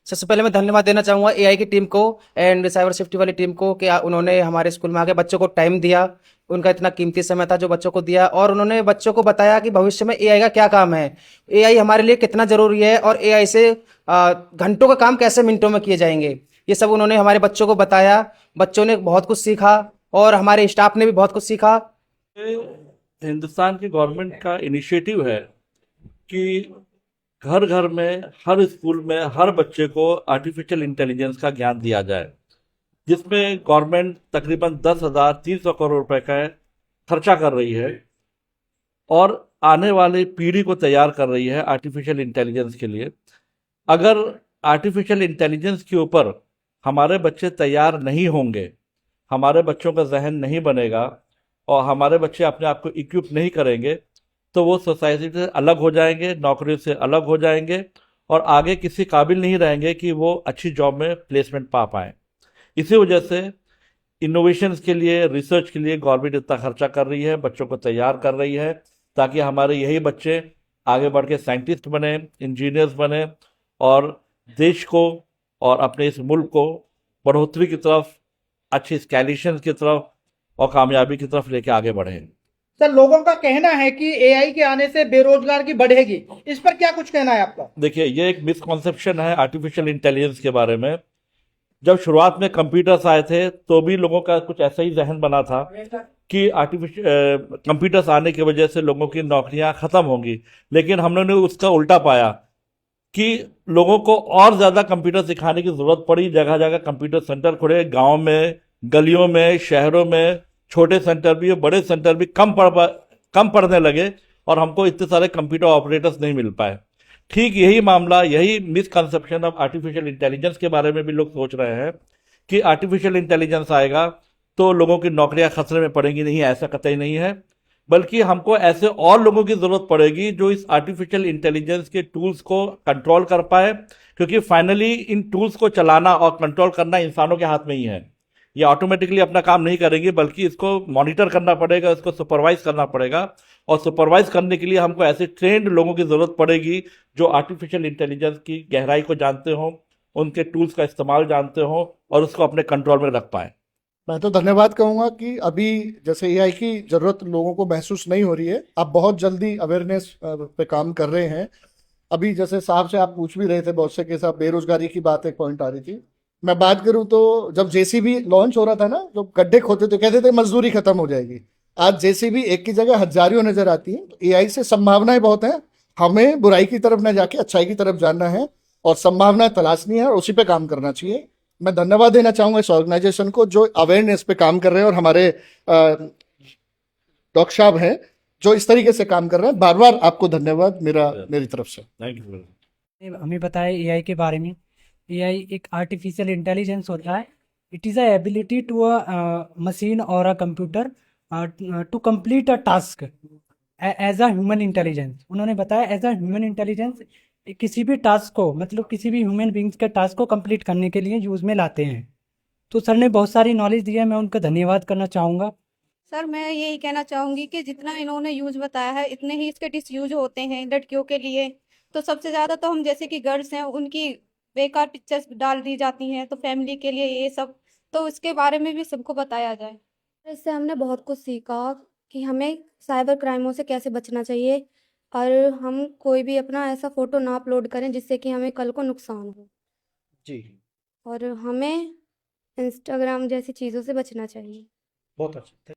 सबसे पहले मैं धन्यवाद देना चाहूँगा एआई की टीम को एंड साइबर सेफ्टी वाली टीम को कि उन्होंने हमारे स्कूल में आके बच्चों को टाइम दिया। उनका इतना कीमती समय था जो बच्चों को दिया और उन्होंने बच्चों को बताया कि भविष्य में एआई का क्या काम है, एआई हमारे लिए कितना ज़रूरी है और एआई से घंटों का काम कैसे मिनटों में किए जाएंगे। ये सब उन्होंने हमारे बच्चों को बताया। बच्चों ने बहुत कुछ सीखा और हमारे स्टाफ ने भी बहुत कुछ सीखा। ये हिंदुस्तान की गवर्नमेंट का इनिशिएटिव है कि घर घर में, हर स्कूल में, हर बच्चे को आर्टिफिशियल इंटेलिजेंस का ज्ञान दिया जाए, जिसमें गवर्नमेंट तकरीबन 10,300 करोड़ रुपए का खर्चा कर रही है और आने वाली पीढ़ी को तैयार कर रही है आर्टिफिशियल इंटेलिजेंस के लिए। अगर आर्टिफिशियल इंटेलिजेंस के ऊपर हमारे बच्चे तैयार नहीं होंगे, हमारे बच्चों का जहन नहीं बनेगा और हमारे बच्चे अपने आप को इक्विप नहीं करेंगे, तो वो सोसाइटी से अलग हो जाएंगे, नौकरी से अलग हो जाएंगे और आगे किसी काबिल नहीं रहेंगे कि वो अच्छी जॉब में प्लेसमेंट पा पाएँ। इसी वजह से इनोवेशंस के लिए, रिसर्च के लिए गवर्नमेंट इतना खर्चा कर रही है, बच्चों को तैयार कर रही है, ताकि हमारे यही बच्चे आगे बढ़ के साइंटिस्ट बने, इंजीनियर्स बने और देश को और अपने इस मुल्क को बढ़ोतरी की तरफ, अच्छी स्कैलिशंस की तरफ और कामयाबी की तरफ लेके आगे बढ़े। सर, लोगों का कहना है कि एआई के आने से बेरोजगार की बढ़ेगी। इस पर क्या कुछ कहना है आपका? देखिए, ये एक मिसकॉन्सेप्शन है आर्टिफिशियल इंटेलिजेंस के बारे में। जब शुरुआत में कंप्यूटर्स आए थे तो भी लोगों का कुछ ऐसा ही जहन बना था कि आर्टिफिशियल कंप्यूटर्स आने की वजह से लोगों की नौकरियां खत्म होंगी, लेकिन हमने उसका उल्टा पाया कि लोगों को और ज्यादा कंप्यूटर सिखाने की जरूरत पड़ी। जगह जगह कंप्यूटर सेंटर खुले, गांव में, गलियों में, शहरों में, छोटे सेंटर भी, बड़े सेंटर भी कम पड़ने लगे और हमको इतने सारे कंप्यूटर ऑपरेटर्स नहीं मिल पाए। ठीक यही मामला, यही मिसकंसेप्शन ऑफ आर्टिफिशियल इंटेलिजेंस के बारे में भी लोग सोच रहे हैं कि आर्टिफिशियल इंटेलिजेंस आएगा तो लोगों की नौकरियां खतरे में पड़ेंगी। नहीं, ऐसा कतई नहीं है, बल्कि हमको ऐसे और लोगों की जरूरत पड़ेगी जो इस आर्टिफिशियल इंटेलिजेंस के टूल्स को कंट्रोल कर पाए, क्योंकि फाइनली इन टूल्स को चलाना और कंट्रोल करना इंसानों के हाथ में ही है। ये ऑटोमेटिकली अपना काम नहीं करेंगे, बल्कि इसको मॉनिटर करना पड़ेगा, इसको सुपरवाइज करना पड़ेगा और सुपरवाइज करने के लिए हमको ऐसे ट्रेंड लोगों की जरूरत पड़ेगी जो आर्टिफिशियल इंटेलिजेंस की गहराई को जानते हो, उनके टूल्स का इस्तेमाल जानते हो और उसको अपने कंट्रोल में रख पाए। मैं तो धन्यवाद कहूंगा कि अभी जैसे एआई की जरूरत लोगों को महसूस नहीं हो रही है, आप बहुत जल्दी अवेयरनेस पे काम कर रहे हैं। अभी जैसे साहब से आप पूछ भी रहे थे, बहुत से के साथ बेरोजगारी की बात एक पॉइंट आ रही थी। मैं बात करूं तो जब जेसीबी लॉन्च हो रहा था ना, जो गड्ढे खोदते थे कहते थे मजदूरी खत्म हो जाएगी। आज जेसीबी एक की जगह हजारों नजर आती है। तो एआई से संभावनाएं बहुत हैं। हमें बुराई की तरफ न जाके अच्छाई की तरफ जाना है और संभावनाएं तलाशनी है और उसी पे काम करना चाहिए। मैं धन्यवाद देना चाहूंगा इस ऑर्गेनाइजेशन को जो अवेयरनेस पे काम कर रहे हैं और हमारे डॉक्टर साहब हैं जो इस तरीके से काम कर रहे हैं। बार बार आपको धन्यवाद मेरी तरफ से। Thank you. हमें बताया एआई के बारे में। एआई एक आर्टिफिशियल इंटेलिजेंस होता है। It is a ability to a machine और a computer to complete a task as a human intelligence. उन्होंने बताया एज अ ह्यूमन इंटेलिजेंस किसी भी टास्क को, मतलब किसी भी ह्यूमन बींग्स के टास्क को कंप्लीट करने के लिए यूज़ में लाते हैं। तो सर ने बहुत सारी नॉलेज दी है, मैं उनका धन्यवाद करना चाहूँगा। सर, मैं यही कहना चाहूंगी कि जितना इन्होंने यूज बताया है इतने ही इसके डिसयूज होते हैं लड़कियों के लिए। तो सबसे ज्यादा तो हम जैसे कि गर्ल्स हैं उनकी बेकार पिक्चर्स डाल दी जाती हैं, तो फैमिली के लिए ये सब, तो इसके बारे में भी सबको बताया जाए। इससे हमने बहुत कुछ सीखा कि हमें साइबर क्राइमों से कैसे बचना चाहिए और हम कोई भी अपना ऐसा फोटो ना अपलोड करें जिससे कि हमें कल को नुकसान हो। जी, और हमें इंस्टाग्राम जैसी चीज़ों से बचना चाहिए। बहुत अच्छा।